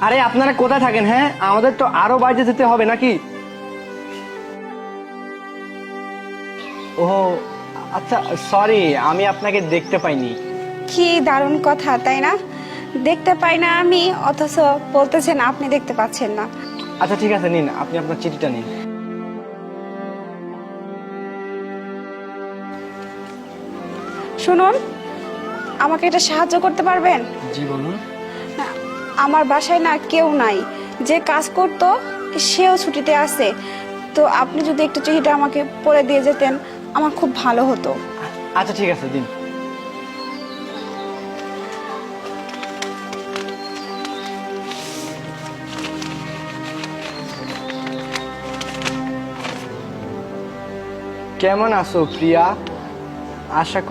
আরে আপনারা কোথায় থাকেন? হ্যাঁ, আমাদের তো আরো বাইরে যেতে হবে নাকি? ও আচ্ছা, সরি, আমি আপনাকে দেখতে পাইনি। কি দারুণ কথা, তাই না? দেখতে পাই না আমি, অথচ বলতেছেন আপনি দেখতে পাচ্ছেন না। আচ্ছা ঠিক আছে, নিন, আপনি আপনার চিঠিটা নিন। শুনুন, আমাকে এটা সাহায্য করতে পারবেন? জি বলুন। আমার বাসায় না কেউ নাই, যে কাজ করতো সেও ছুটিতে আছে। তো আপনি যদি একটু চিঠিটা আমাকে পড়ে দিয়ে যেতেন, আমার খুব ভালো হতো। আচ্ছা ঠিক আছে, দিন। কেমন আছো প্রিয়া? আশা করি